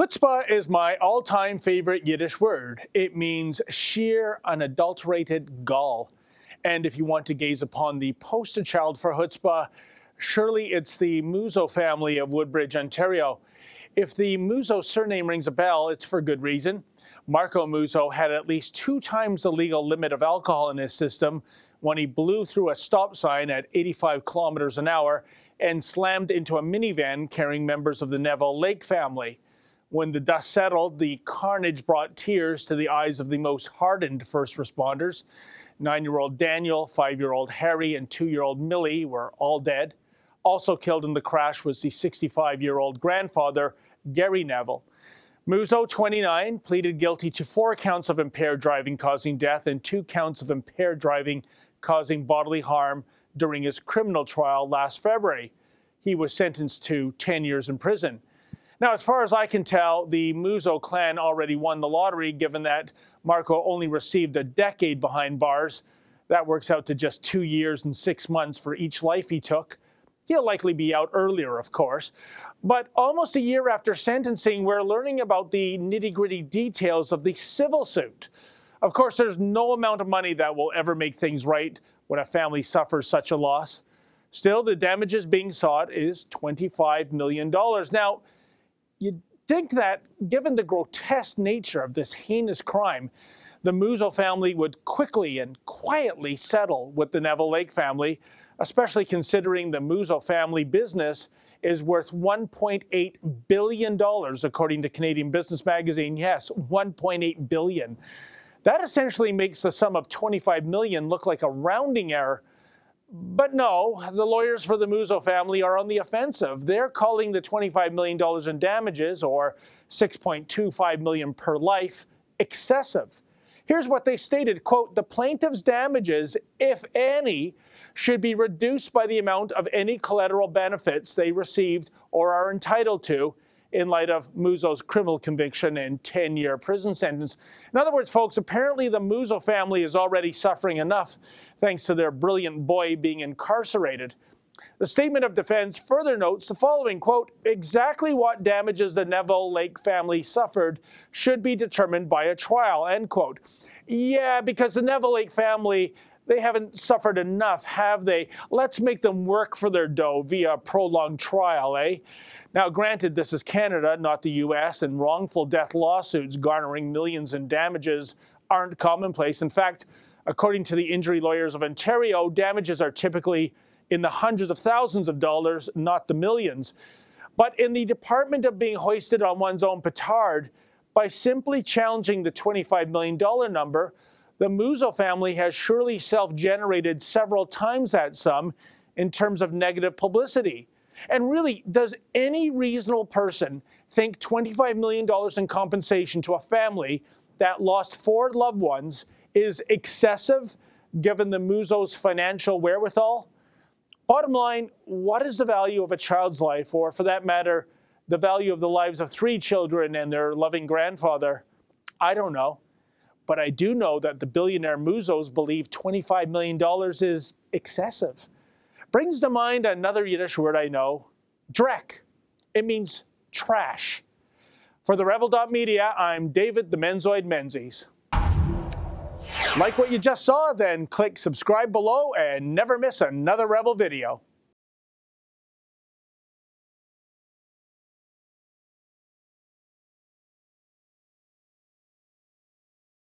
Chutzpah is my all-time favorite Yiddish word. It means sheer, unadulterated gall. And if you want to gaze upon the poster child for chutzpah, surely it's the Musso family of Woodbridge, Ontario. If the Musso surname rings a bell, it's for good reason. Marco Musso had at least 2 times the legal limit of alcohol in his system when he blew through a stop sign at 85 kilometers an hour and slammed into a minivan carrying members of the Neville-Lake family. When the dust settled, the carnage brought tears to the eyes of the most hardened first responders. 9-year-old Daniel, 5-year-old Harry, and 2-year-old Millie were all dead. Also killed in the crash was the 65-year-old grandfather, Gary Neville. Musso, 29, pleaded guilty to 4 counts of impaired driving causing death and 2 counts of impaired driving causing bodily harm during his criminal trial last February. He was sentenced to 10 years in prison. Now, as far as I can tell, the Musso clan already won the lottery, given that Marco only received a decade behind bars. That works out to just 2 years and 6 months for each life he took. He'll likely be out earlier, of course. But almost a year after sentencing, we're learning about the nitty-gritty details of the civil suit. Of course, there's no amount of money that will ever make things right when a family suffers such a loss. Still, the damages being sought is $25 million. Now, you'd think that, given the grotesque nature of this heinous crime, the Musso family would quickly and quietly settle with the Neville-Lake family, especially considering the Musso family business is worth $1.8 billion, according to Canadian Business Magazine. Yes, $1.8 billion. That essentially makes the sum of $25 million look like a rounding error. But no, the lawyers for the Musso family are on the offensive. They're calling the $25 million in damages, or $6.25 million per life, excessive. Here's what they stated, quote, "The plaintiff's damages, if any, should be reduced by the amount of any collateral benefits they received or are entitled to in light of Musso's criminal conviction and 10-year prison sentence." In other words, folks, apparently the Musso family is already suffering enough thanks to their brilliant boy being incarcerated. The statement of defense further notes the following, quote, "Exactly what damages the Neville-Lake family suffered should be determined by a trial," end quote. Yeah, because the Neville-Lake family, they haven't suffered enough, have they? Let's make them work for their dough via a prolonged trial, eh? Now, granted, this is Canada, not the US, and wrongful death lawsuits garnering millions in damages aren't commonplace. In fact, according to the injury lawyers of Ontario, damages are typically in the hundreds of thousands of dollars, not the millions. But in the department of being hoisted on one's own petard, by simply challenging the $25 million number, the Musso family has surely self-generated several times that sum in terms of negative publicity. And really, does any reasonable person think $25 million in compensation to a family that lost 4 loved ones is excessive, given the Musso's financial wherewithal? Bottom line, what is the value of a child's life, or for that matter, the value of the lives of 3 children and their loving grandfather? I don't know. But I do know that the billionaire Mussos believe $25 million is excessive. Brings to mind another Yiddish word I know, dreck. It means trash. For the Rebel.media, I'm David the Menzoid Menzies. Like what you just saw? Then click subscribe below and never miss another Rebel video.